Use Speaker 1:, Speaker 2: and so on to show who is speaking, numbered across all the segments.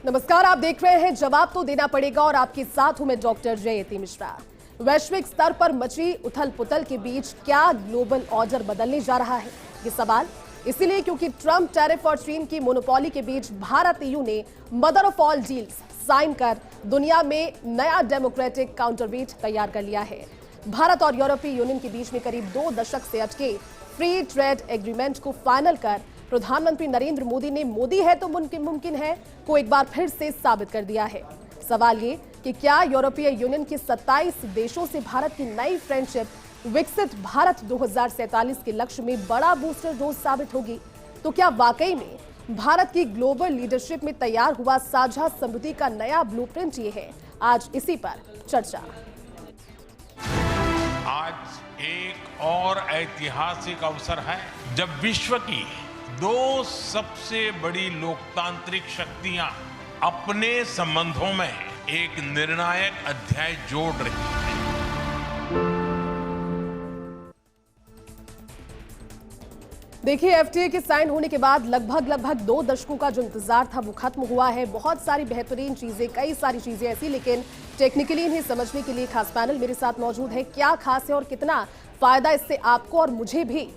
Speaker 1: नमस्कार, आप देख रहे हैं जवाब तो देना पड़ेगा और आपके साथ हूं मैं डॉक्टर जयति मिश्रा। वैश्विक स्तर पर मची उथल पुथल के बीच क्या ग्लोबल ऑर्डर बदलने जा रहा है, ये सवाल इसीलिए क्योंकि ट्रंप टैरिफ और चीन की मोनोपोली के बीच भारत EU ने mother of all deals sign कर दुनिया में नया डेमोक्रेटिक काउंटरवेट तैयार कर लिया है। भारत और यूरोपीय यूनियन के बीच में करीब 2 दशक से अटके फ्री ट्रेड एग्रीमेंट को फाइनल कर प्रधानमंत्री नरेंद्र मोदी ने मोदी है तो मुमकिन है को एक बार फिर से साबित कर दिया है। सवाल ये कि क्या यूरोपीय यूनियन के 27 देशों से भारत की नई फ्रेंडशिप विकसित भारत 2047 के लक्ष्य में बड़ा बूस्टर डोज साबित होगी? तो क्या वाकई में भारत की ग्लोबल लीडरशिप में तैयार हुआ साझा समृद्धि का नया ब्लूप्रिंट ये है? आज इसी पर चर्चा।
Speaker 2: आज एक और ऐतिहासिक अवसर है जब विश्व की 2 सबसे बड़ी लोकतांत्रिक शक्तियां अपने संबंधों में एक निर्णायक अध्याय जोड़ रही हैं।
Speaker 1: देखिए, FTA के साइन होने के बाद लगभग 2 दशकों का जो इंतजार था वो खत्म हुआ है। बहुत सारी बेहतरीन चीजें, कई सारी चीजें ऐसी, लेकिन टेक्निकली इन्हें समझने के लिए खास पैनल मेरे साथ मौजूद है। क्या खास है और कितना फायदा इससे आपको और मुझे भी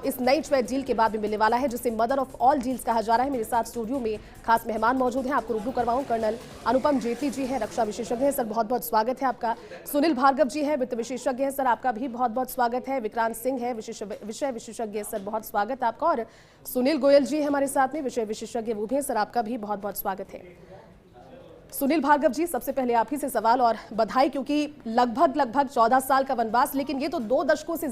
Speaker 1: इस नई ट्रेड डील के बाद में मिलने वाला है, जिसे मदर ऑफ ऑल डील्स कहा जा रहा है। मेरे साथ स्टूडियो में खास मेहमान मौजूद हैं, आपको रूबरू करवाऊं। कर्नल अनुपम जेटली जी हैं, रक्षा विशेषज्ञ हैं, सर बहुत बहुत स्वागत है आपका। सुनील भार्गव जी हैं, वित्त विशेषज्ञ हैं, सर आपका भी बहुत बहुत स्वागत है। विक्रांत सिंह है, विषय विशेषज्ञ, सर बहुत स्वागत है आपका। और सुनील गोयल जी है हमारे साथ में, विषय विशेषज्ञ वो भी हैं, सर आपका भी बहुत बहुत स्वागत है। सुनील भार्गव जी, सबसे पहले आप ही से सवाल और बधाई, क्योंकि लगभग 14 साल का वनवास, लेकिन ये तो 2 दशकों से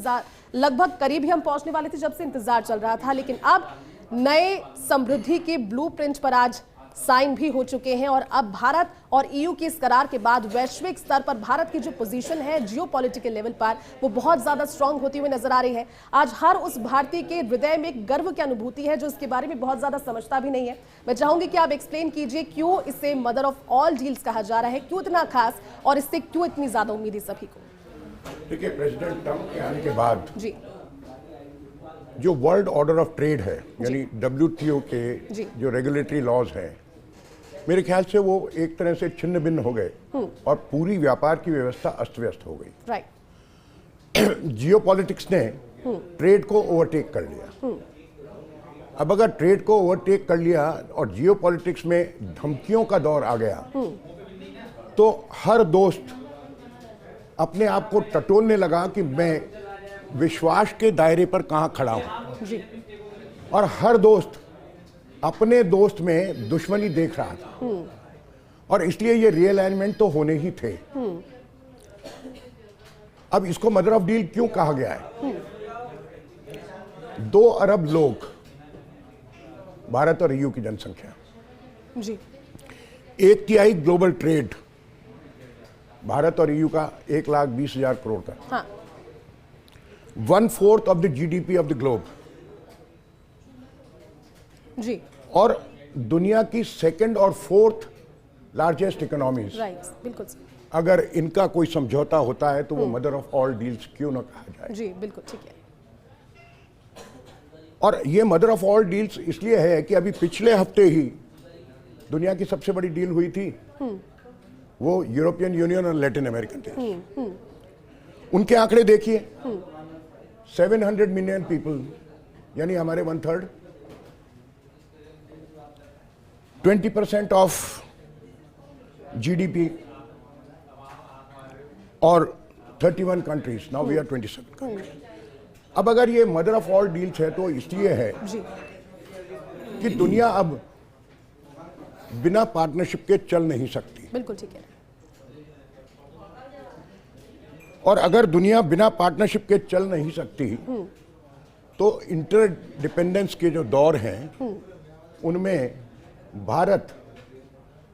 Speaker 1: लगभग करीब ही हम पहुंचने वाले थे जब से इंतजार चल रहा था, लेकिन अब नए समृद्धि के ब्लूप्रिंट पर आज साइन भी हो चुके हैं। और अब भारत और EU के इस करार के बाद वैश्विक स्तर पर भारत की जो पोजीशन है जियोपॉलिटिकल लेवल पर, वो बहुत ज्यादा स्ट्रांग होती हुई नजर आ रही है। आज हर उस भारतीय के हृदय में एक गर्व की अनुभूति है जो इसके बारे में बहुत ज्यादा समझता भी नहीं है। मैं चाहूंगी कि आप एक्सप्लेन कीजिए क्यों इसे मदर ऑफ ऑल डील्स कहा जा रहा है, क्यों इतना खास और इससे क्यों इतनी ज्यादा उम्मीद है सभी को।
Speaker 3: देखिए, प्रेसिडेंट ट्रंप के आने के बाद
Speaker 1: जी
Speaker 3: जो वर्ल्ड ऑर्डर ऑफ ट्रेड है, यानी WTO के जो रेगुलेटरी लॉज हैं, मेरे ख्याल से वो एक तरह से छिन्न भिन्न हो गए और पूरी व्यापार की व्यवस्था अस्त व्यस्त हो गई।
Speaker 1: राइट।
Speaker 3: जियोपॉलिटिक्स ने ट्रेड को ओवरटेक कर लिया। अब अगर ट्रेड को ओवरटेक कर लिया और जियोपॉलिटिक्स में धमकियों का दौर आ गया, तो हर दोस्त अपने आप को टटोलने लगा कि मैं विश्वास के दायरे पर कहां खड़ा हूं
Speaker 1: जी।
Speaker 3: और हर दोस्त अपने दोस्त में दुश्मनी देख रहा था और इसलिए ये रीअलाइनमेंट तो होने ही थे। अब इसको मदर ऑफ डील क्यों कहा गया है? 2 अरब लोग भारत और EU की जनसंख्या
Speaker 1: जी,
Speaker 3: 1/3 ग्लोबल ट्रेड भारत और EU का 1,20,000 करोड़ का,
Speaker 1: हाँ
Speaker 3: 1/4 of the GDP of the globe,
Speaker 1: जी,
Speaker 3: और दुनिया की 2nd और 4th लार्जेस्ट इकोनॉमीज।
Speaker 1: राइट, बिल्कुल
Speaker 3: अगर इनका कोई समझौता होता है तो वो मदर ऑफ ऑल डील्स क्यों ना कहा जाए?
Speaker 1: जी, बिल्कुल ठीक है।
Speaker 3: और ये मदर ऑफ ऑल डील्स इसलिए है कि अभी पिछले हफ्ते ही दुनिया की सबसे बड़ी डील हुई थी, वो यूरोपियन यूनियन और लैटिन अमेरिकन देश। उनके आंकड़े देखिए, 700 मिलियन पीपल, यानी हमारे 1/3, 20% ऑफ GDP और 31 countries, now we are 27 countries. अब अगर ये मदर ऑफ ऑल डील्स है तो इसलिए है
Speaker 1: जी,
Speaker 3: कि दुनिया अब बिना पार्टनरशिप के चल नहीं सकती।
Speaker 1: बिल्कुल ठीक है।
Speaker 3: और अगर दुनिया बिना पार्टनरशिप के चल नहीं सकती तो इंटरडिपेंडेंस के जो दौर हैं उनमें भारत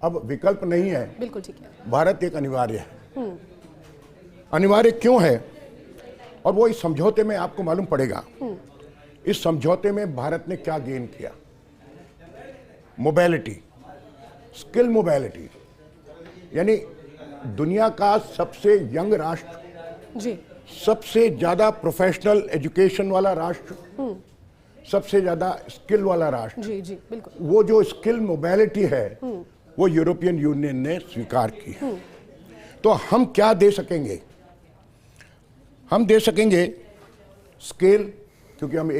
Speaker 3: अब विकल्प नहीं है,
Speaker 1: बिल्कुल ठीक है।
Speaker 3: भारत एक अनिवार्य है। अनिवार्य क्यों है? और वो इस समझौते में आपको मालूम पड़ेगा। इस समझौते में भारत ने क्या गेन किया? मोबिलिटी, स्किल मोबिलिटी, यानी दुनिया का सबसे यंग राष्ट्र
Speaker 1: जी,
Speaker 3: सबसे ज्यादा प्रोफेशनल एजुकेशन वाला राष्ट्र, सबसे ज्यादा स्किल वाला राष्ट्र,
Speaker 1: जी जी बिल्कुल,
Speaker 3: वो जो स्किल मोबिलिटी है वो यूरोपियन यूनियन ने स्वीकार की है। तो हम क्या दे सकेंगे? हम दे सकेंगे स्केल, क्योंकि हम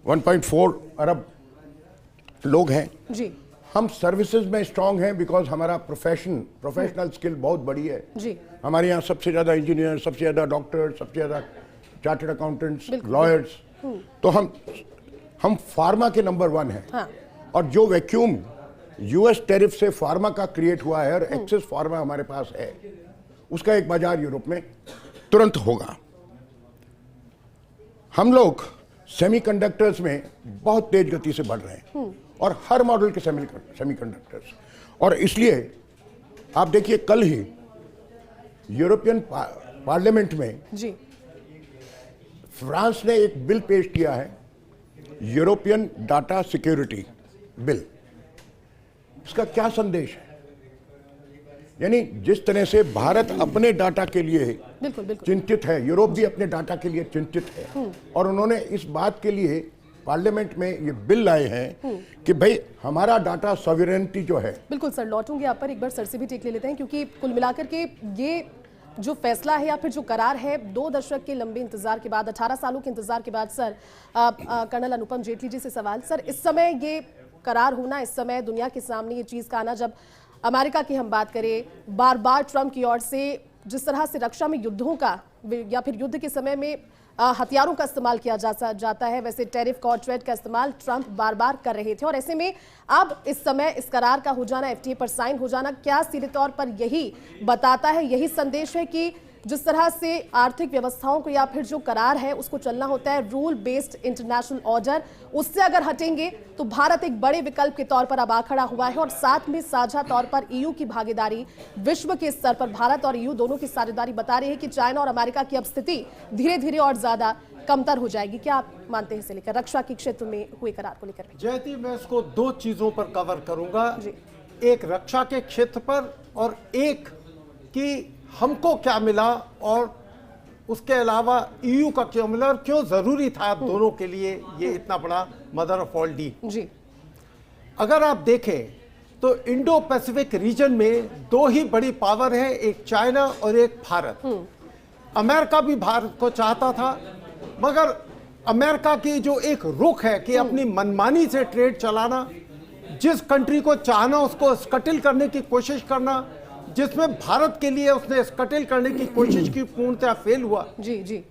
Speaker 3: 1.4 अरब लोग हैं
Speaker 1: जी
Speaker 3: हम सर्विसेज में स्ट्रांग हैं बिकॉज हमारा प्रोफेशनल स्किल बहुत बड़ी है
Speaker 1: जी
Speaker 3: हमारे यहाँ सबसे ज़्यादा इंजीनियर, सबसे ज़्यादा डॉक्टर, सबसे ज़्यादा चार्टर्ड अकाउंटेंट्स, लॉयर्स। तो हम फार्मा के नंबर 1 हैं।
Speaker 1: हाँ।
Speaker 3: और जो वैक्यूम यूएस टैरिफ से फार्मा का क्रिएट हुआ है और एक्सेस फार्मा हमारे पास है, उसका एक बाजार यूरोप में तुरंत होगा। हम लोग सेमीकंडक्टर्स में बहुत तेज गति से बढ़ रहे हैं और हर मॉडल के सेमीकंडक्टर्स। और इसलिए आप देखिए कल ही यूरोपियन पार्लियामेंट में
Speaker 1: जी
Speaker 3: फ्रांस ने एक बिल पेश किया है, यूरोपियन डाटा सिक्योरिटी बिल। इसका क्या संदेश है? यानी जिस तरह से भारत अपने डाटा के लिए
Speaker 1: बिल्कुल बिल्कुल
Speaker 3: चिंतित है, यूरोप भी अपने डाटा के लिए चिंतित है। और उन्होंने इस बात के लिए पार्लियामेंट में ये बिल लाए हैं कि भाई हमारा डाटा सॉवरेनिटी जो है।
Speaker 1: बिल्कुल सर, लौटूंगे आप पर, एक बार सर से भी टेक ले लेते हैं, क्योंकि कुल मिलाकर के ये जो फैसला है या फिर जो करार है 2 दशक के लंबे इंतजार के बाद, 18 सालों के इंतजार के बाद सर, कर्नल अनुपम जेटली जी से सवाल। सर, इस समय ये करार होना, इस समय दुनिया के सामने ये चीज का आना, जब अमेरिका की हम बात करें, बार बार ट्रंप की ओर से जिस तरह से रक्षा में युद्धों का या फिर युद्ध के समय में हथियारों का इस्तेमाल किया जाता है, वैसे टैरिफ का और ट्रेड का इस्तेमाल ट्रंप बार बार कर रहे थे। और ऐसे में अब इस समय इस करार का हो जाना, एफटीए पर साइन हो जाना, क्या सीधे तौर पर यही बताता है, यही संदेश है कि जिस तरह से आर्थिक व्यवस्थाओं को या फिर जो करार है उसको चलना होता है, रूल बेस्ड इंटरनेशनल ऑर्डर, उससे अगर हटेंगे तो भारत एक बड़े विकल्प के तौर पर अब आ खड़ा हुआ है। और साथ में साझा तौर पर ईयू की भागीदारी, विश्व के स्तर पर भारत और ईयू दोनों की साझेदारी बता रही है कि चाइना और अमेरिका की अब स्थिति धीरे धीरे और ज्यादा कमतर हो जाएगी। क्या आप मानते हैं इसे लेकर, रक्षा के क्षेत्र में हुए करार को लेकर?
Speaker 4: जयती, मैं इसको 2 चीजों पर कवर करूंगा, एक रक्षा के क्षेत्र पर और एक कि हमको क्या मिला और उसके अलावा ईयू का क्यों मिला और क्यों जरूरी था दोनों के लिए ये इतना बड़ा मदर ऑफ ऑल डील।
Speaker 1: जी,
Speaker 4: अगर आप देखें तो इंडो पैसिफिक रीजन में 2 ही बड़ी पावर है, एक चाइना और एक भारत। अमेरिका भी भारत को चाहता था, मगर अमेरिका की जो एक रुख है कि अपनी मनमानी से ट्रेड चलाना, जिस कंट्री को चाहना उसको स्कटिल करने की कोशिश करना, जिसमें भारत के लिए उसने स्कटिल करने की कोशिश की, पूर्णतः फेल हुआ।
Speaker 1: जी जी।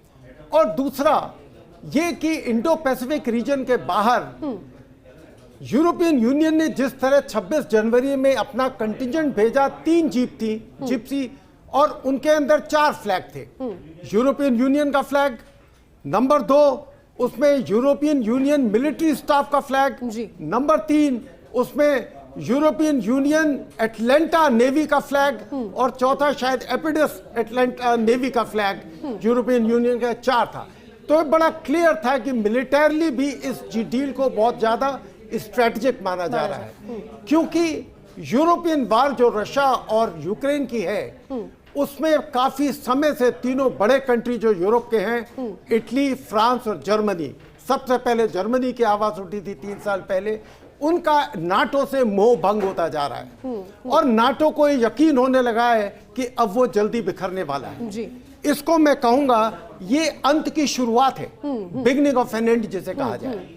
Speaker 4: और दूसरा ये कि इंडो पैसिफिक रीजन के बाहर यूरोपियन यूनियन ने जिस तरह 26 जनवरी में अपना कंटिजेंट भेजा, 3 जीप थी, जिप्सी, और उनके अंदर 4 फ्लैग थे। यूरोपियन यूनियन का फ्लैग, नंबर 2 उसमें यूरोपियन यूनियन मिलिट्री स्टाफ का फ्लैग, नंबर 3 उसमें यूरोपियन यूनियन एटलांटा नेवी का फ्लैग, और चौथा शायद एपिडस एटलांटा नेवी का फ्लैग यूरोपियन यूनियन का 4 था। तो ये बड़ा क्लियर था कि मिलिटरली भी इस डील को बहुत ज्यादा स्ट्रेटेजिक माना जा रहा है, क्योंकि यूरोपियन वार जो रशिया और यूक्रेन की है उसमें काफी समय से तीनों बड़े कंट्री जो यूरोप के हैं, इटली, फ्रांस और जर्मनी, सबसे पहले जर्मनी की आवाज उठी थी 3 साल पहले, उनका नाटो से मोह भंग होता जा रहा है और नाटो को यकीन होने लगा है कि अब वो जल्दी बिखरने वाला है।
Speaker 1: जी।
Speaker 4: इसको मैं कहूंगा ये अंत की शुरुआत है, बिगनिंग ऑफ एन एंड जिसे कहा जाए।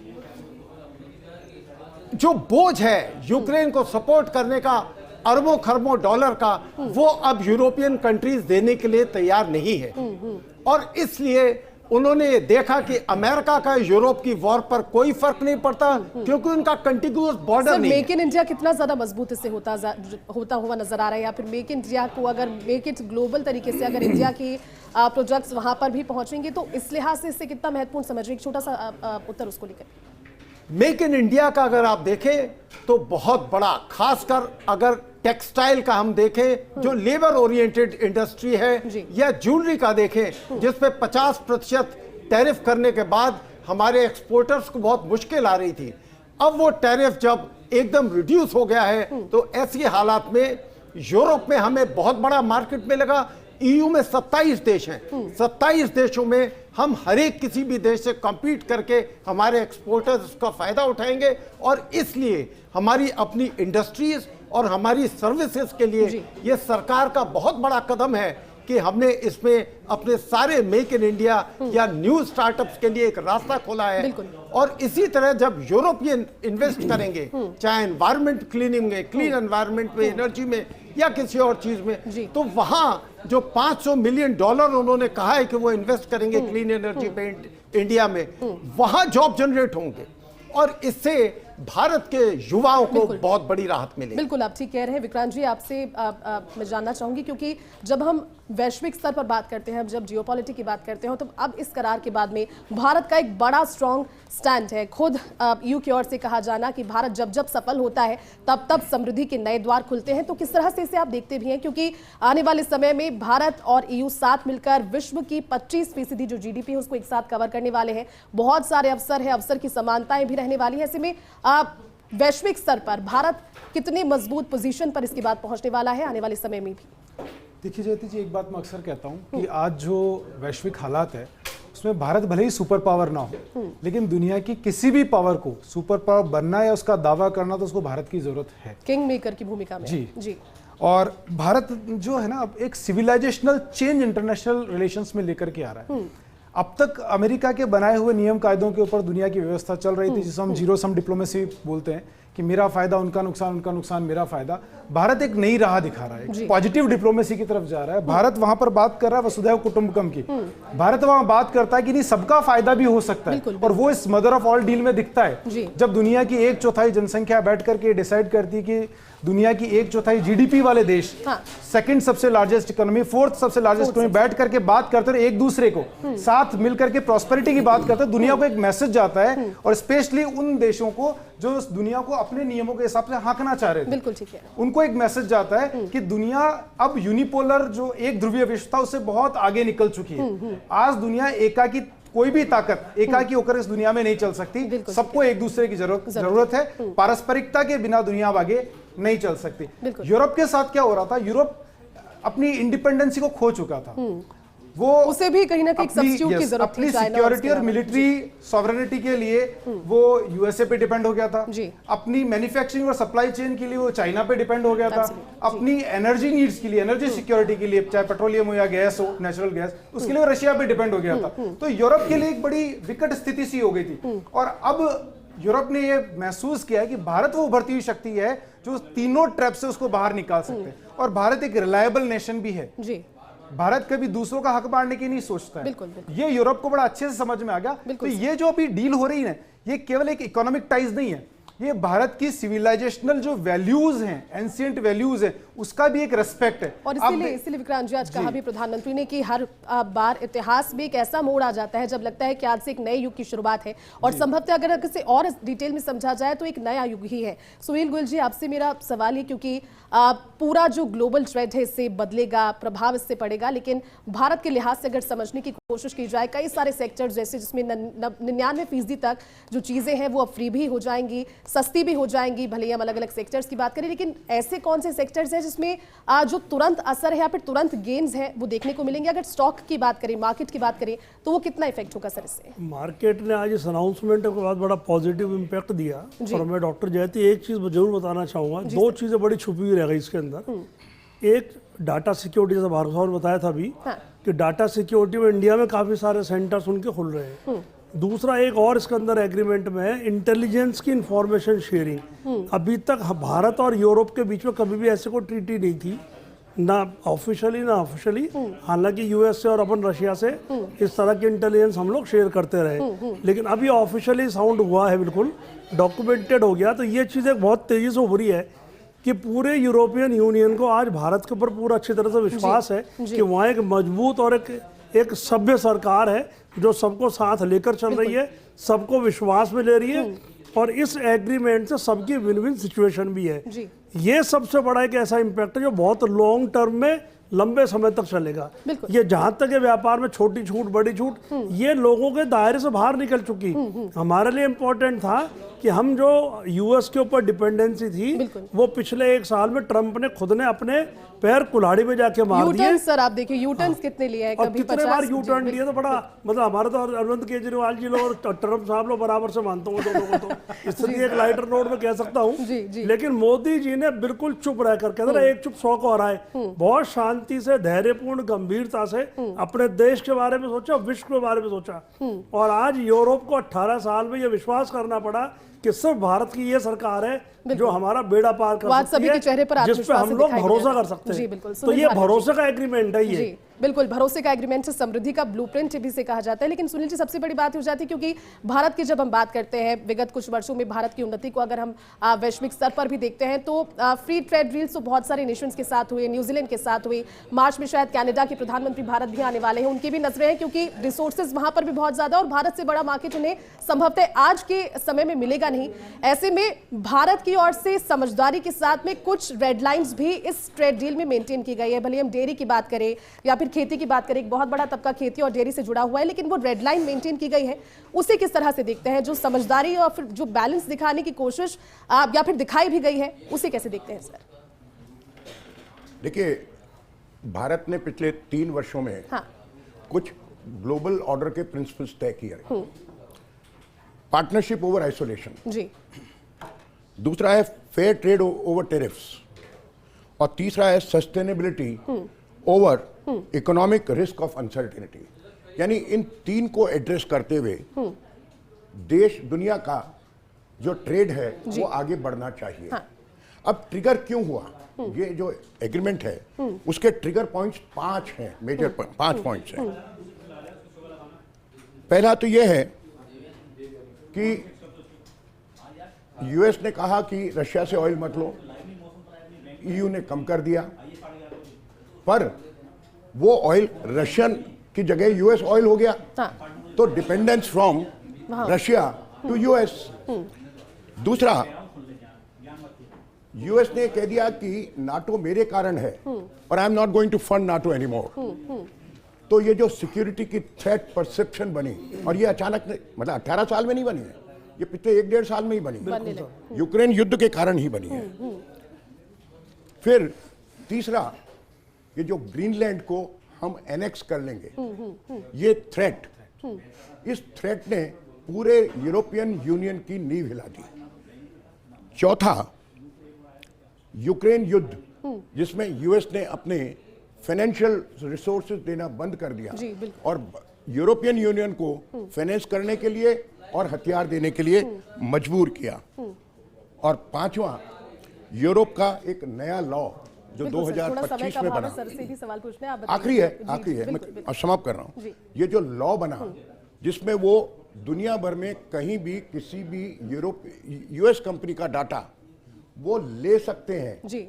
Speaker 4: जो बोझ है यूक्रेन को सपोर्ट करने का अरबों खरबों डॉलर का, वो अब यूरोपियन कंट्रीज देने के लिए तैयार नहीं है। और इसलिए उन्होंने ये देखा कि अमेरिका का यूरोप की वॉर पर कोई फर्क नहीं पड़ता, क्योंकि उनका कंटिन्यूअस बॉर्डर नहीं है।
Speaker 1: मेक इन इंडिया कितना ज्यादा मजबूत इससे होता हुआ नजर आ रहा है, या फिर मेक इन इंडिया को अगर मेक इट ग्लोबल तरीके से अगर इंडिया की प्रोजेक्ट्स वहां पर भी पहुंचेंगे तो इस लिहाज से इससे कितना महत्वपूर्ण समझ रहे? एक छोटा सा उत्तर उसको लेकर।
Speaker 4: मेक इन इंडिया का अगर आप देखें तो बहुत बड़ा, खासकर अगर टेक्सटाइल का हम देखें जो लेबर ओरिएंटेड इंडस्ट्री है, या ज्वेलरी का देखें जिसपे 50% टैरिफ करने के बाद हमारे एक्सपोर्टर्स को बहुत मुश्किल आ रही थी, अब वो टैरिफ जब एकदम रिड्यूस हो गया है तो ऐसी हालात में यूरोप में हमें बहुत बड़ा मार्केट मिलेगा। ईयू में 27 देश हैं, 27 देशों में हम हर एक किसी भी देश से कम्पीट करके हमारे एक्सपोर्टर्स उसका फायदा उठाएंगे, और इसलिए हमारी अपनी इंडस्ट्रीज और हमारी सर्विसेज के लिए
Speaker 1: जी।
Speaker 4: ये सरकार का बहुत बड़ा कदम है कि हमने इसमें अपने सारे मेक इन इंडिया या न्यू स्टार्टअप्स के लिए एक रास्ता खोला है।
Speaker 1: बिल्कुल।
Speaker 4: और इसी तरह जब यूरोपियन इन्वेस्ट करेंगे, चाहे एनवायरमेंट क्लीनिंग में, क्लीन एनवायरमेंट में, एनर्जी में या किसी और चीज
Speaker 1: जी।
Speaker 4: में, तो वहां जो $500 मिलियन उन्होंने कहा है कि वो इन्वेस्ट करेंगे क्लीन एनर्जी पे इंडिया में, वहां जॉब जनरेट होंगे और इससे भारत के युवाओं को
Speaker 1: बिल्कुल।
Speaker 4: बहुत बड़ी राहत मिलेगी।
Speaker 1: बिल्कुल आप ठीक कह रहे हैं विक्रांत जी। आपसे मैं जानना चाहूंगी, क्योंकि जब हम वैश्विक स्तर पर बात करते हैं, जब जियोपॉलिटिक्स की बात करते हैं, तो अब इस करार के बाद में भारत का एक बड़ा स्ट्रॉन्ग स्टैंड है। खुद ईयू की ओर से कहा जाना कि भारत जब जब सफल होता है तब तब समृद्धि के नए द्वार खुलते हैं। तो किस तरह से इसे आप देखते भी हैं, क्योंकि आने वाले समय में भारत और ईयू साथ मिलकर विश्व की 25% जो जीडीपी है उसको एक साथ कवर करने वाले हैं। बहुत सारे अवसर है, अवसर की समानताएं भी रहने वाली है। ऐसे में वैश्विक स्तर पर भारत कितने मजबूत पोजीशन पर इसके बाद पहुंचने वाला है आने वाले समय में भी?
Speaker 5: देखिए जयती जी, एक बात मैं अक्सर कहता हूँ कि आज जो वैश्विक हालात है उसमें भारत भले ही सुपर पावर ना हो, लेकिन दुनिया की किसी भी पावर को सुपर पावर बनना या उसका दावा करना तो उसको भारत की जरूरत है,
Speaker 1: किंग मेकर की भूमिका में।
Speaker 5: जी। और भारत जो है ना, अब एक सिविलाइजेशनल चेंज इंटरनेशनल रिलेशंस में लेकर के आ रहा है। अब तक अमेरिका के बनाए हुए नियम कायदों के ऊपर दुनिया की व्यवस्था चल रही थी, जिसे हम जीरो सम डिप्लोमेसी बोलते हैं कि मेरा फायदा उनका नुकसान, उनका नुकसान मेरा फायदा। भारत एक नई राह दिखा रहा है, पॉजिटिव डिप्लोमेसी की तरफ जा रहा है। भारत वहां पर बात कर रहा है वसुधैव कुटुंबकम की। भारत वहां बात करता है कि नहीं, सबका फायदा भी हो सकता है, और वो इस मदर ऑफ ऑल डील में दिखता है। जब दुनिया की 1/4 जनसंख्या बैठ करके डिसाइड करती है कि दुनिया की 1/4 जीडीपी वाले देश, सेकंड सबसे लार्जेस्ट इकोनॉमी, फोर्थ सबसे लार्जेस्ट इकोनॉमी, बैठ करके बात करते हैं, एक दूसरे को साथ मिलकर के प्रॉस्पेरिटी की बात करते हैं, दुनिया को एक मैसेज जाता है। और स्पेशली उन देशों को जो इस दुनिया को अपने नियमों के हिसाब से हाँकना चाह रहे थे,
Speaker 1: बिल्कुल ठीक है,
Speaker 5: उनको एक मैसेज जाता है कि दुनिया अब यूनिपोलर जो एक ध्रुवीय विश्व था उससे बहुत आगे निकल चुकी है। आज दुनिया एकाकी, कोई भी ताकत एकाकी होकर इस दुनिया में नहीं चल सकती। सबको एक दूसरे की जरूरत है। पारस्परिकता के बिना दुनिया आगे नहीं चल सकती। यूरोप के साथ क्या हो रहा था, यूरोप अपनी इंडिपेंडेंसी को खो चुका था। वो
Speaker 1: उसे भी कहीं ना कहीं सब्स्टिट्यूट की जरूरत थी।
Speaker 5: अपनी सिक्योरिटी और मिलिट्री सॉवरेनिटी के लिए वो यूएसए पे डिपेंड हो गया था। अपनी मैन्युफैक्चरिंग और सप्लाई चेन के लिए वो चाइना पे डिपेंड हो गया था। अपनी एनर्जी नीड्स के लिए, एनर्जी सिक्योरिटी के लिए, चाहे पेट्रोलियम हो या गैस हो, नेचुरल गैस, उसके लिए वो रशिया पे डिपेंड हो गया था। तो यूरोप के लिए एक बड़ी विकट स्थिति सी हो गई थी। और अब यूरोप ने ये महसूस किया है कि भारत वो उभरती हुई शक्ति है जो तीनों ट्रैप से उसको बाहर निकाल सकते हैं। और भारत एक रिलायबल नेशन भी है। भारत कभी दूसरों का हक बांटने की नहीं सोचता है।
Speaker 1: बिल्कुल।
Speaker 5: ये यूरोप को बड़ा अच्छे से समझ में आ गया। तो ये जो अभी डील हो रही है, ये केवल एक इकोनॉमिक टाइज नहीं है, ये भारत की सिविलाइजेशनल जो वैल्यूज हैं, एंशिएंट वैल्यूज हैं, उसका भी एक रेस्पेक्ट है।
Speaker 1: और इसीलिए विक्रांत जी आज कहा भी प्रधानमंत्री ने कि हर बार इतिहास में एक ऐसा मोड़ आ जाता है जब लगता है कि आज से एक नए युग की शुरुआत है। और संभवतः अगर इसे और डिटेल में समझा जाए तो एक नया युग ही है। सुनील गोयल जी, आपसे मेरा सवाल है, क्योंकि पूरा जो ग्लोबल ट्रेंड है इससे बदलेगा, प्रभाव इससे पड़ेगा, लेकिन भारत के लिहाज से अगर समझने की कोशिश की जाए, कई सारे सेक्टर जैसे जिसमें 99% तक जो चीजें हैं वो अब फ्री भी हो जाएंगी, सस्ती भी हो जाएंगी, भले ही हम अलग अलग सेक्टर्स की बात करें, लेकिन ऐसे कौन से सेक्टर्स हैं जिसमें जो तुरंत असर है या फिर तुरंत गेन्स है वो देखने को मिलेंगे? अगर स्टॉक की बात करें, मार्केट की बात करें, तो वो कितना इफेक्ट होगा सर इससे?
Speaker 6: मार्केट ने आज इस अनाउंसमेंट के बाद बड़ा पॉजिटिव इम्पैक्ट दिया। और मैं डॉक्टर जयती एक चीज़ जरूर बताना चाहूँगा, दो चीज़ें बड़ी छुपी हुई रह गई इसके अंदर। एक डाटा सिक्योरिटी, जैसा भार्गव साहब ने बताया था अभी कि डाटा सिक्योरिटी में इंडिया में काफ़ी सारे सेंटर्स उनके खुल रहे हैं। दूसरा एक और इसके अंदर एग्रीमेंट में है इंटेलिजेंस की इंफॉर्मेशन शेयरिंग। अभी तक भारत और यूरोप के बीच में कभी भी ऐसे कोई ट्रीटी नहीं थी, ना ऑफिशियली ना ऑफिशियली। हालांकि यूएस से और अपन रशिया से इस तरह की इंटेलिजेंस हम लोग शेयर करते रहे, लेकिन अभी ऑफिशियली साउंड हुआ है, बिल्कुल डॉक्यूमेंटेड हो गया। तो ये चीज़ एक बहुत तेज़ी से हो रही है कि पूरे यूरोपियन यूनियन को आज भारत के ऊपर पूरा अच्छी तरह से विश्वास है कि वहाँ एक मजबूत और एक सभ्य सरकार है जो सबको साथ लेकर चल रही है, सबको विश्वास में ले रही है, और इस एग्रीमेंट से सबकी विन विन सिचुएशन भी है। ये सबसे बड़ा एक ऐसा इम्पैक्ट है जो बहुत लॉन्ग टर्म में लंबे समय तक चलेगा।
Speaker 1: बिल्कुल।
Speaker 6: ये जहां तक है व्यापार में छोटी छूट बड़ी छूट, ये लोगों के दायरे से बाहर निकल चुकी। हमारे लिए इम्पोर्टेंट था कि हम जो यूएस के ऊपर डिपेंडेंसी थी वो पिछले 1 साल में ट्रंप ने खुद ने अपने पैर कुल्हाड़ी में जाके मार दिए।
Speaker 1: यूटर्न सर आप देखिए यूटर्न कितने लिए हैं,
Speaker 6: और
Speaker 1: कभी
Speaker 6: कितने
Speaker 1: 50
Speaker 6: बार यू टर्न लिए, तो बड़ा मतलब हमारे तो अरविंद केजरीवाल जी लोग और ट्रंप साहब लोग बराबर से मानता हूँ दोनों को, तो इसलिए एक लाइटर नोट में कह सकता हूँ। लेकिन मोदी जी ने बिल्कुल चुप रहकर, कहते ना एक चुप 100 को हराए, बहुत शांति से धैर्यपूर्ण गंभीरता से अपने देश के बारे में सोचा, विश्व के बारे में सोचा। और आज यूरोप को 18 साल में यह विश्वास करना पड़ा कि सिर्फ भारत की ये सरकार है जो हमारा बेड़ा पार कर सकती है, जिस पे हम लोग भरोसा कर सकते हैं। तो ये भरोसे का एग्रीमेंट है ये।
Speaker 1: बिल्कुल भरोसे का एग्रीमेंट है, समृद्धि का ब्लूप्रिंट भी से कहा जाता है। लेकिन सुनील जी सबसे बड़ी बात हो जाती है क्योंकि भारत की जब हम बात करते हैं विगत कुछ वर्षों में भारत की उन्नति को अगर हम वैश्विक स्तर पर भी देखते हैं तो फ्री ट्रेड डील्स तो बहुत सारे नेशंस के साथ हुए, न्यूजीलैंड के साथ हुई, मार्च में शायद कनाडा के प्रधानमंत्री भारत भी आने वाले हैं, उनकी भी नजरें हैं क्योंकि रिसोर्सेज वहां पर भी बहुत ज्यादा और भारत से बड़ा मार्केट उन्हें संभवतः आज के समय में मिलेगा नहीं। ऐसे में भारत की ओर से समझदारी के साथ में कुछ रेड लाइंस भी इस ट्रेड डील में मेंटेन की गई है। भले हम डेयरी की बात करें या फिर खेती की बात करें, एक बहुत बड़ा तबका खेती और डेयरी से जुड़ा हुआ है, लेकिन वो रेड लाइन मेंटेन की गई है। उसे किस तरह से देखते हैं, जो समझदारी और फिर जो बैलेंस दिखाने की कोशिश या फिर दिखाई भी गई है, उसे कैसे देखते हैं सर?
Speaker 3: देखिए भारत ने पिछले 3 वर्षों में कुछ ग्लोबल ऑर्डर के प्रिंसिपल्स तय किए हैं। पार्टनरशिप ओवर आइसोलेशन
Speaker 1: जी,
Speaker 3: दूसरा है फेयर ट्रेड ओवर टेरिफ्स और तीसरा है sustainability over economic risk of uncertainty. यानी इन 3 को एड्रेस करते हुए देश दुनिया का जो ट्रेड है वो आगे बढ़ना चाहिए। अब ट्रिगर क्यों हुआ, ये जो एग्रीमेंट है उसके ट्रिगर पॉइंट्स 5 हैं, मेजर 5 पॉइंट्स हैं। पहला तो ये है कि यूएस ने कहा कि रशिया से ऑयल मत लो, ईयू ने कम कर दिया, पर वो ऑयल रशियन की जगह यूएस ऑयल हो गया। तो dependence from Russia to US. दूसरा, यूएस ने कह दिया कि नाटो मेरे कारण है और I am not going to fund NATO any more. तो ये जो सिक्योरिटी की थ्रेट परसेप्शन बनी, और ये अचानक मतलब 18 साल में नहीं बनी है, ये पिछले 1-1.5 साल में ही बनी, यूक्रेन युद्ध के कारण ही बनी है। फिर तीसरा, ये जो ग्रीनलैंड को हम एनेक्स कर लेंगे, ये थ्रेट, इस थ्रेट ने पूरे यूरोपियन यूनियन की नींव हिला दी। चौथा, यूक्रेन युद्ध जिसमें यूएस ने अपने फाइनेंशियल रिसोर्सेज देना बंद कर दिया और यूरोपियन यूनियन को फाइनेंस करने के लिए और हथियार देने के लिए मजबूर किया। और पांचवा, यूरोप का एक नया लॉ जो 2025 में बना, आखिरी है मैं समाप्त कर रहा हूं, ये जो लॉ बना जिसमें वो दुनिया भर में कहीं भी किसी भी यूएस कंपनी का डाटा वो ले सकते हैं जी।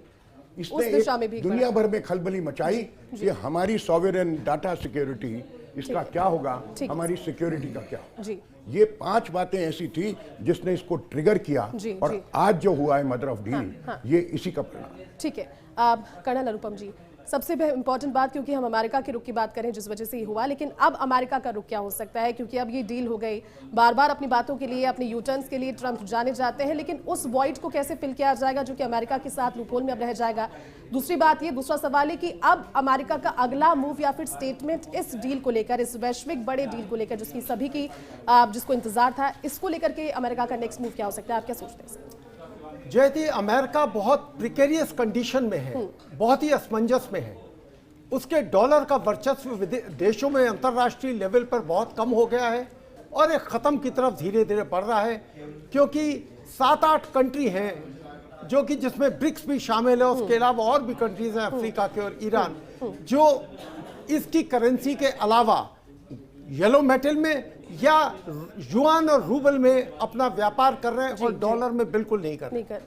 Speaker 3: इसने दुनिया भर में खलबली मचाई कि हमारी सॉवरेन डाटा सिक्योरिटी, इसका क्या होगा, हमारी सिक्योरिटी का क्या होगा। ये 5 बातें ऐसी थी जिसने इसको ट्रिगर किया और आज जो हुआ है मदर ऑफ डील, ये इसी का परिणाम।
Speaker 1: ठीक है कर्नल अनुपम जी, सबसे इम्पोर्टेंट बात, क्योंकि हम अमेरिका के रुख की बात करें जिस वजह से ये हुआ, लेकिन अब अमेरिका का रुख क्या हो सकता है, क्योंकि अब ये डील हो गई, बार बार अपनी बातों के लिए, अपने यूटर्न्स के लिए ट्रंप जाने जाते हैं, लेकिन उस वॉइड को कैसे फिल किया जाएगा जो कि अमेरिका के साथ लूपहोल में अब रह जाएगा। दूसरी बात ये, दूसरा सवाल है कि अब अमेरिका का अगला मूव या फिर स्टेटमेंट इस डील को लेकर, इस वैश्विक बड़े डील को लेकर जिसकी सभी की जिसको इंतजार था, इसको लेकर के अमेरिका का नेक्स्ट मूव क्या हो सकता है, आप क्या सोचते हैं?
Speaker 4: जयती, अमेरिका बहुत प्रिकेरियस कंडीशन में है, बहुत ही असमंजस में है। उसके डॉलर का वर्चस्व देशों में अंतर्राष्ट्रीय लेवल पर बहुत कम हो गया है और एक ख़त्म की तरफ धीरे धीरे बढ़ रहा है, क्योंकि 7-8 कंट्री हैं जो कि जिसमें ब्रिक्स भी शामिल है, उसके अलावा और भी कंट्रीज हैं, अफ्रीका के और ईरान, जो इसकी करेंसी के अलावा येलो मेटल में या युआन और रूबल में अपना व्यापार कर रहे हैं और डॉलर में बिल्कुल नहीं कर रहे।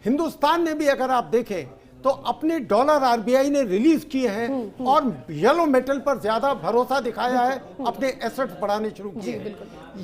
Speaker 4: हिंदुस्तान ने भी अगर आप देखें तो अपने डॉलर आरबीआई ने रिलीज किए हैं और येलो मेटल पर ज्यादा भरोसा दिखाया है, अपने एसेट्स बढ़ाने शुरू किए हैं।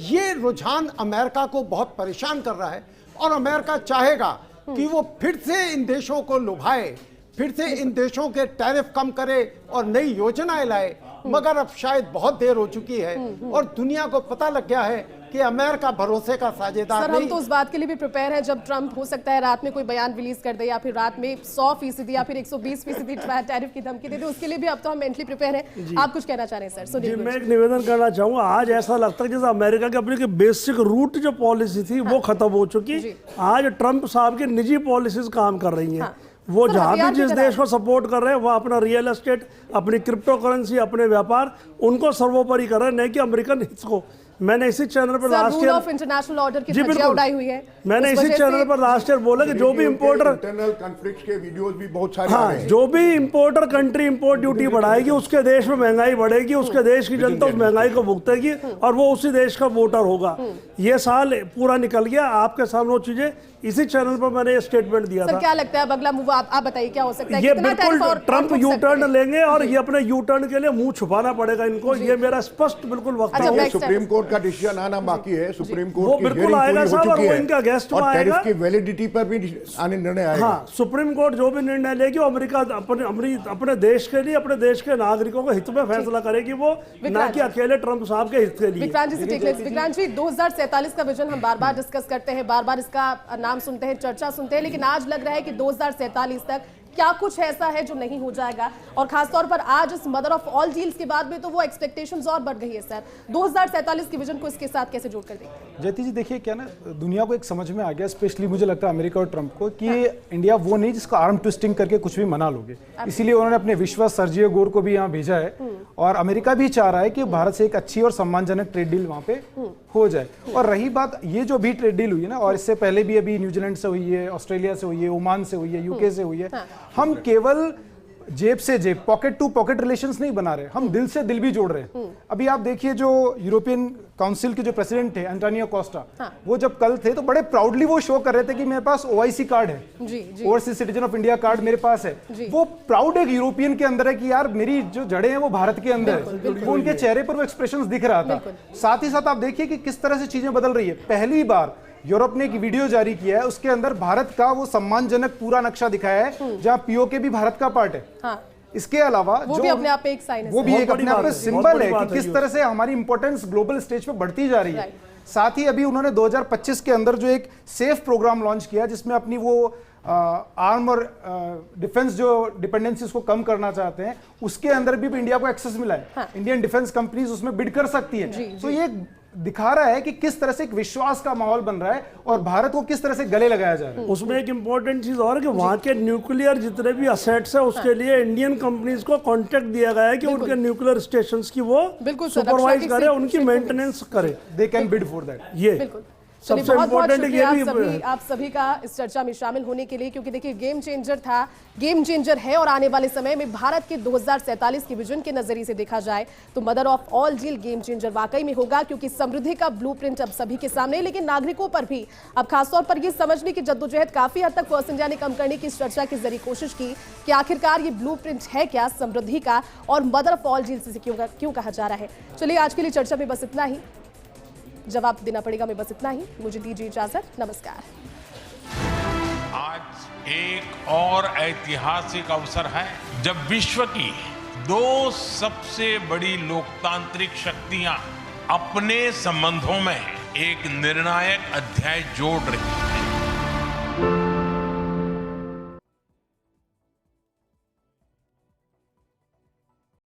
Speaker 4: ये रुझान अमेरिका को बहुत परेशान कर रहा है और अमेरिका चाहेगा कि वो फिर से इन देशों को लुभाए फिर से इन देशों के टैरिफ कम करे और नई योजनाएं लाए, मगर अब शायद बहुत देर हो चुकी है और दुनिया को पता लग गया है कि अमेरिका भरोसे का साझेदार
Speaker 1: सर,
Speaker 4: नहीं।
Speaker 1: हम तो उस बात के लिए भी प्रिपेयर हैं जब ट्रंप हो सकता है रात में कोई बयान रिलीज कर दे या फिर रात में 100% या फिर 120% टैरिफ की धमकी दे दे, उसके लिए भी अब तो हम मेंटली प्रिपेयर हैं। आप कुछ कहना चाह रहे हैं सर?
Speaker 6: जी, मैं एक निवेदन करना चाहूंगा। आज ऐसा लगता है जैसे अमेरिका की अपनी बेसिक रूट जो पॉलिसी थी वो खत्म हो चुकी। आज ट्रंप साहब की निजी पॉलिसीज काम कर रही हैं। वो जहां भी जिस देश को सपोर्ट कर रहे हैं, वो अपना रियल एस्टेट, अपनी क्रिप्टो करेंसी, अपने व्यापार, उनको सर्वोपरि कर रहे हैं, नहीं कि अमेरिकन हित को। मैंने इसी चैनल पर लास्ट ईयर
Speaker 1: इंटरनेशनल ऑर्डर की धज्जियां उड़ाई हुई है।
Speaker 6: मैंने इसी चैनल पर लास्ट ईयर बोला कि जो भी इंपोर्टर
Speaker 3: इंटरनल कॉन्फ्लिक्ट के वीडियोस भी बहुत सारे आ
Speaker 6: हाँ,
Speaker 3: रहे हैं।
Speaker 6: जो भी इंपोर्टर कंट्री इंपोर्ट ड्यूटी बढ़ाएगी, उसके देश में महंगाई बढ़ेगी, उसके देश की जनता उस महंगाई को भुगतेगी और वो उसी देश का वोटर होगा। ये साल पूरा निकल गया, आपके सामने वो चीजें इसी चैनल पर मैंने ये स्टेटमेंट दिया था।
Speaker 1: क्या लगता है अब अगला मूव आप बताइए क्या हो सकता है?
Speaker 6: ये बिल्कुल ट्रंप यू टर्न लेंगे और ये अपने यू टर्न के लिए मुंह छुपाना पड़ेगा इनको। ये मेरा स्पष्ट बिल्कुल वक्त है।
Speaker 3: सुप्रीम कोर्ट का डिसीजन आना बाकी है। सुप्रीम
Speaker 6: वो
Speaker 3: कोर्ट की
Speaker 6: बिल्कुल
Speaker 3: हियरिंग
Speaker 6: आएगा
Speaker 3: पूरी हो
Speaker 6: साहब, और
Speaker 3: चुकी
Speaker 6: वो
Speaker 3: है
Speaker 6: इनका गेस्ट
Speaker 3: और
Speaker 6: आएगा।
Speaker 3: टैरिफ की वैलिडिटी पर भी आने निर्णय आएगा।
Speaker 6: हाँ, सुप्रीम कोर्ट जो भी निर्णय लेगी वो अमेरिका अपने देश के लिए, अपने देश के नागरिकों के हित में फैसला करेगी, वो ना कि अकेले ट्रंप साहब के हित के लिए।
Speaker 1: विक्रांत जी से टेक लेट्स। विक्रांत जी, 2047 का विजन हम बार बार डिस्कस करते हैं, बार बार इसका नाम सुनते हैं, चर्चा सुनते हैं, लेकिन आज लग रहा है कि 2047 तक क्या कुछ ऐसा है जो नहीं हो जाएगा? और खासतौर पर आज इस मदर ऑफ ऑल डील्स के बाद में तो वो एक्सपेक्टेशंस और बढ़ गई है सर। 2047 के विजन को इसके साथ कैसे जोड़ कर देंगे?
Speaker 5: जयती जी, देखिए क्या ना, दुनिया को एक समझ में आ गया, स्पेशली मुझे लगता है अमेरिका और ट्रंप को, कि इंडिया वो नहीं जिसका आर्म ट्विस्टिंग करके कुछ भी मना लोगे। इसीलिए उन्होंने अपने विश्वास सर्जियो गोर को भी यहाँ भेजा है और अमेरिका भी चाह रहा है कि भारत से एक अच्छी और सम्मानजनक ट्रेड डील वहाँ पे हो जाए। और रही बात ये जो भी ट्रेड डील हुई है ना, और इससे पहले भी अभी न्यूजीलैंड से हुई है, ऑस्ट्रेलिया से हुई है, ओमान से हुई है, यूके से हुई है, हम केवल जेब से जेब, पॉकेट टू पॉकेट रिलेशंस नहीं बना रहे, हम दिल से दिल भी जोड़ रहे हैं। अभी आप देखिए जो यूरोपियन काउंसिल के जो प्रेसिडेंट थे एंटोनियो कोस्टा, वो जब कल थे तो बड़े प्राउडली वो शो कर रहे थे कि मेरे पास ओआईसी कार्ड है, overseas citizen of India card मेरे पास है। वो प्राउड एक यूरोपियन के अंदर है कि यार मेरी जो जड़ें हैं वो भारत के अंदर है। वो उनके चेहरे पर वो एक्सप्रेशंस दिख रहा था। साथ ही साथ आप देखिए कि किस तरह से चीजें बदल रही है। पहली बार यूरोप ने एक वीडियो जारी किया है, उसके अंदर भारत का वो सम्मानजनक पूरा नक्शा दिखाया है, जहां पीओके भी भारत का पार्ट है। इसके अलावा
Speaker 1: वो भी अपने आप पे एक साइन है,
Speaker 5: वो भी एक अपने आप में सिंबल है कि किस तरह से हमारी इंपॉर्टेंस ग्लोबल स्टेज पे बढ़ती जा रही है। साथ ही अभी उन्होंने 2025 के अंदर जो एक सेफ प्रोग्राम लॉन्च किया, जिसमें अपनी वो आर्म और डिफेंस जो डिपेंडेंसीज को कम करना चाहते हैं, उसके अंदर भी इंडिया को एक्सेस मिला है। इंडियन डिफेंस कंपनीज उसमें बिड कर सकती है। तो ये दिखा रहा है कि किस तरह से एक विश्वास का माहौल बन रहा है और भारत को किस तरह से गले लगाया जा रहा है।
Speaker 6: उसमें एक इंपॉर्टेंट चीज और है कि वहां के न्यूक्लियर जितने भी असेट्स है उसके लिए इंडियन कंपनीज को कॉन्ट्रैक्ट दिया गया है कि उनके न्यूक्लियर स्टेशंस की वो सुपरवाइज करे, उनकी मेंटेनेंस करे।
Speaker 5: They can bid for that.
Speaker 6: ये सबसे इम्पोर्टेंट
Speaker 1: ये भी आप सभी का इस चर्चा में शामिल होने के लिए, क्योंकि देखिए गेम चेंजर था, गेम चेंजर है और आने वाले समय में भारत के 2047 के विजन के नजरिए से देखा जाए तो mother of all deal game changer वाकई में होगा, क्योंकि समृद्धि का ब्लूप्रिंट अब सभी के सामने, लेकिन नागरिकों पर भी अब खासतौर पर यह समझने की जद्दोजहद काफी हद तक फर्स्ट इंडिया ने कम करने की इस चर्चा के जरिए कोशिश की कि आखिरकार ये ब्लूप्रिंट है क्या समृद्धि का और मदर ऑफ ऑल डील से क्यों कहा जा रहा है। चलिए आज के लिए चर्चा में बस इतना ही, जवाब देना पड़ेगा में बस इतना ही। मुझे दीजिए इजाजत, नमस्कार।
Speaker 2: आज एक और ऐतिहासिक अवसर है जब विश्व की दो सबसे बड़ी लोकतांत्रिक शक्तियां अपने संबंधों में एक निर्णायक अध्याय जोड़ रही हैं।